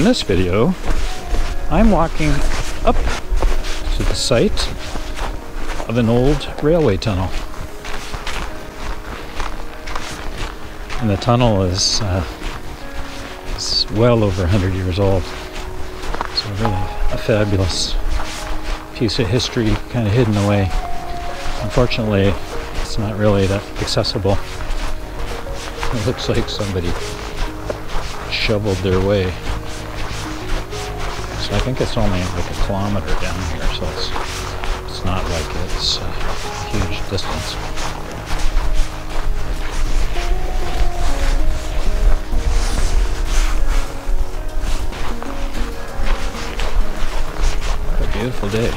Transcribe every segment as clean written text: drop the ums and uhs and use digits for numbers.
in this video, I'm walking up to the site of an old railway tunnel. And the tunnel is well over 100 years old. So really a fabulous piece of history kind of hidden away. Unfortunately, it's not really that accessible. It looks like somebody shoveled their way. So I think it's only like a kilometer down here, so it's not like it's a huge distance. What a beautiful day.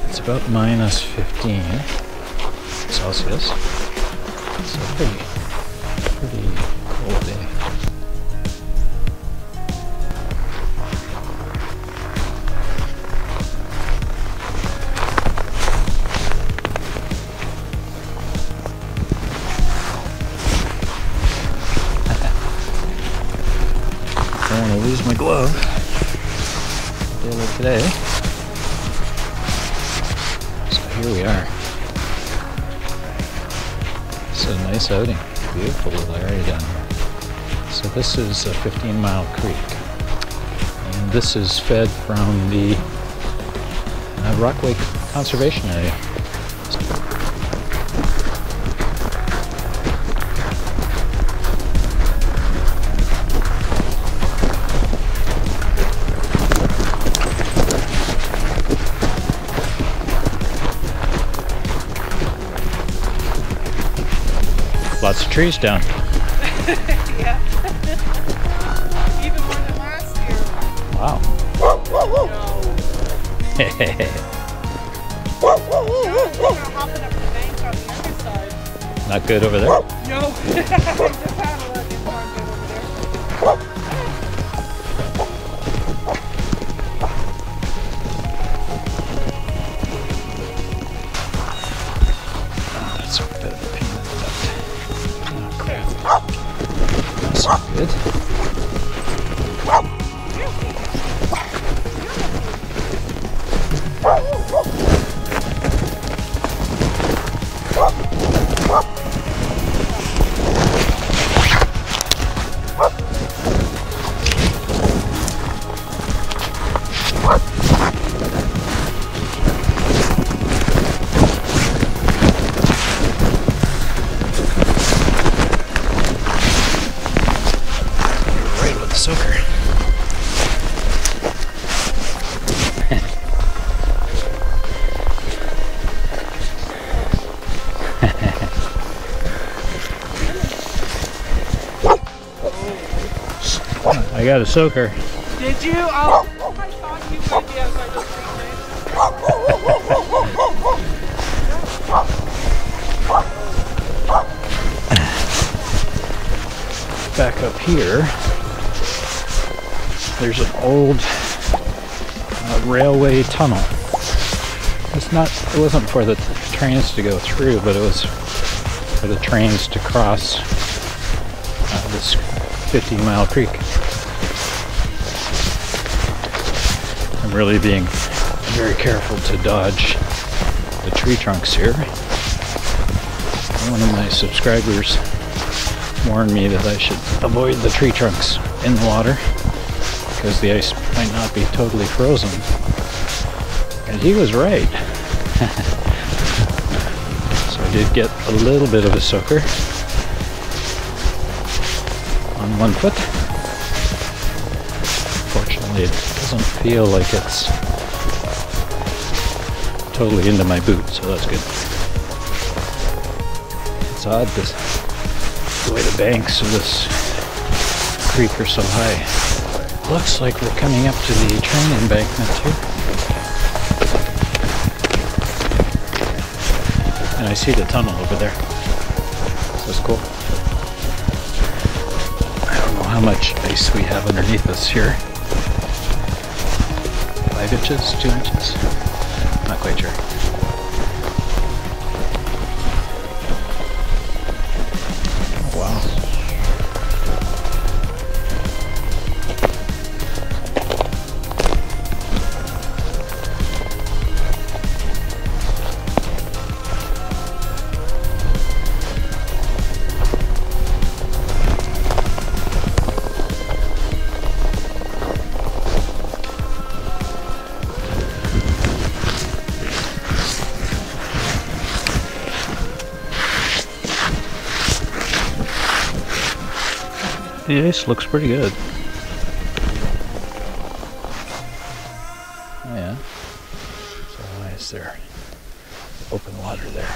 It's about -15 Celsius. It's a pretty cold day. Don't want to lose my glove. A day like today. So here we are. It's a nice outing. Beautiful little area down here. So this is a 15-mile creek. And this is fed from the Rockaway Conservation Area. Lots of trees down. Yeah. Even more than last year. Wow. Hopping up the bank on the other side. Not good over there? No. Just had a look. It's not good over there. That's a bit of a pain in the butt. Oh crap. That's not good. Soaker. I got a soaker. Did you? Oh, I thought you might be outside those trees. Back up here, there's an old railway tunnel. It wasn't for the trains to go through, but it was for the trains to cross this 15-mile creek. I'm really being very careful to dodge the tree trunks here. One of my subscribers warned me that I should avoid the tree trunks in the water because the ice might not be totally frozen. And he was right. So I did get a little bit of a soaker on one foot. Fortunately, it doesn't feel like it's totally into my boot, so that's good. It's odd the way the banks of this creek are so high. Looks like we're coming up to the train embankment too. And I see the tunnel over there. So it's cool. I don't know how much ice we have underneath us here. 5 inches? 2 inches? Not quite sure. Oh, wow. The ice looks pretty good. Oh yeah. So why is there open water there?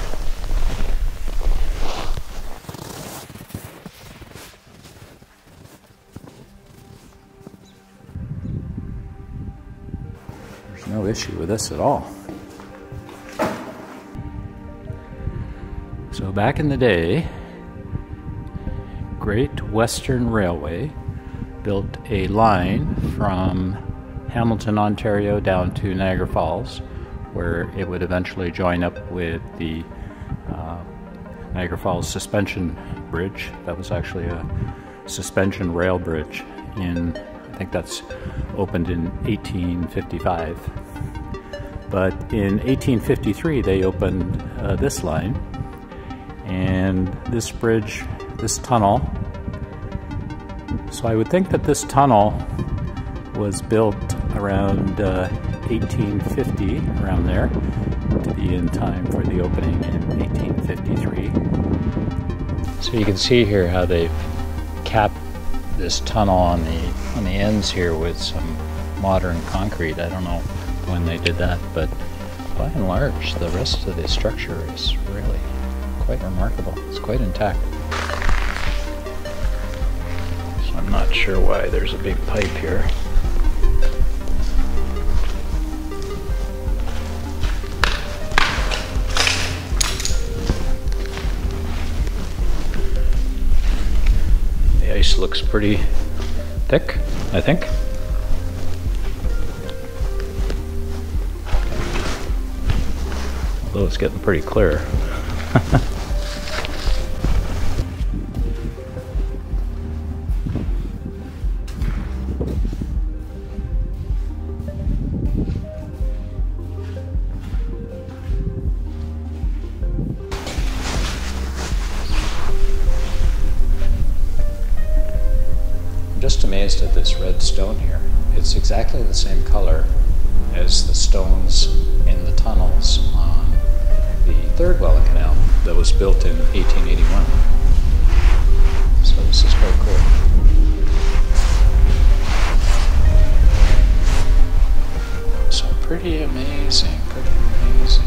There's no issue with this at all. So back in the day, Great Western Railway built a line from Hamilton, Ontario down to Niagara Falls, where it would eventually join up with the Niagara Falls suspension bridge. That was actually a suspension rail bridge I think that's opened in 1855. But in 1853 they opened this line, and this bridge, this tunnel. So I would think that this tunnel was built around 1850, around there, to be in time for the opening in 1853. So you can see here how they've capped this tunnel on the ends here with some modern concrete. I don't know when they did that, but by and large, the rest of the structure is really quite remarkable. It's quite intact. So I'm not sure why there's a big pipe here. The ice looks pretty thick, I think. Although it's getting pretty clear. I'm just amazed at this red stone here. It's exactly the same color as the stones in the tunnels on the third Welland Canal that was built in 1881. So this is quite cool. So pretty amazing, pretty amazing.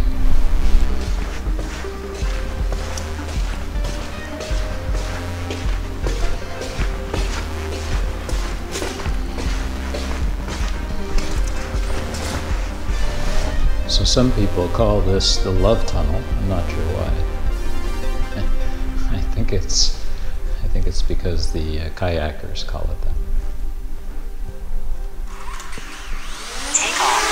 So some people call this the Love Tunnel. I'm not sure why. I think it's because the kayakers call it that. Take off.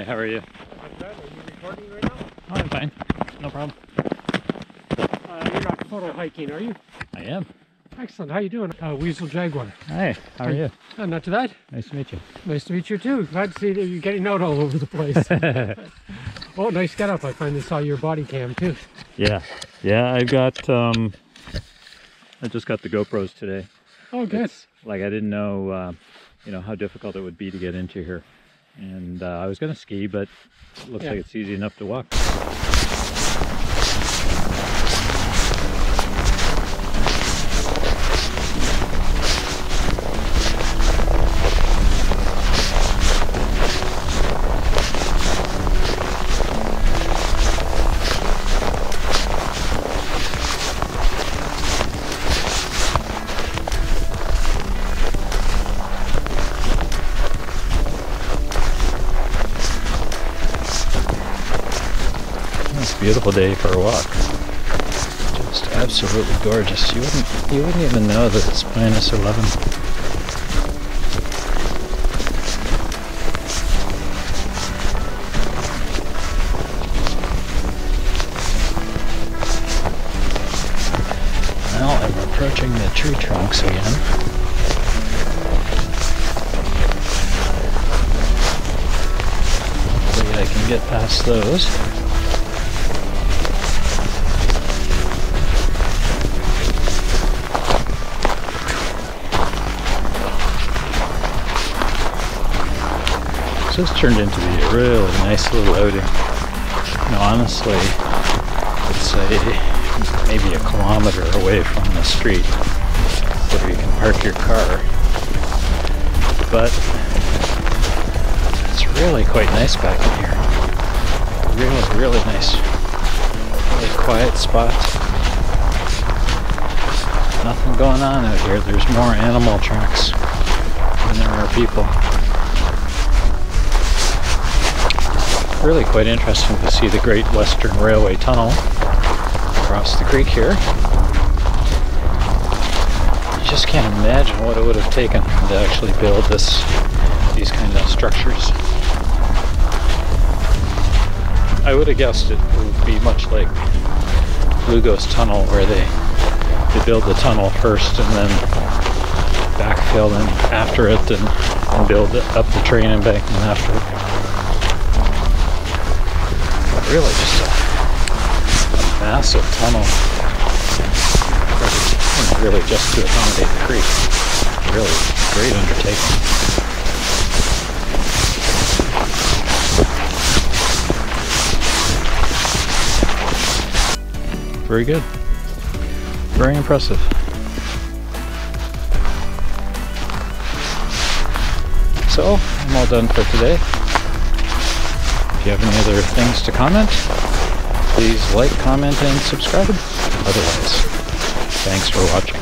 how are you? Not bad. Are you recording right now? Oh, I'm fine. No problem. You're not photo hiking, are you? I am. Excellent. How you doing? Weasel Jaguar. Hi, how are you? Not too bad. Nice to meet you. Nice to meet you too. Glad to see that you're getting out all over the place. Oh, nice getup. I finally saw your body cam too. Yeah. Yeah, I've got, I just got the GoPros today. Oh, good. It's, like, I didn't know, you know, how difficult it would be to get into here. And I was going to ski, but it looks like it's easy enough to walk. Beautiful day for a walk. Just absolutely gorgeous. You wouldn't even know that it's -11. Well, I'm approaching the tree trunks again. Hopefully I can get past those. This turned into be a really nice little outing. You know, honestly, I'd say maybe a kilometer away from the street where you can park your car. But it's really quite nice back in here. Really, really nice. Really quiet spot. Nothing going on out here. There's more animal tracks than there are people. Really quite interesting to see the Great Western Railway Tunnel across the creek here. You just can't imagine what it would have taken to actually build these kind of structures. I would have guessed it would be much like Lugo's tunnel, where they build the tunnel first and then backfill in after it and build up the train embankment after it. Really just a massive tunnel, really just to accommodate the creek. Really great undertaking. Very good. Very impressive. So, I'm all done for today. If you have any other things to comment, please like, comment, and subscribe. Otherwise, thanks for watching.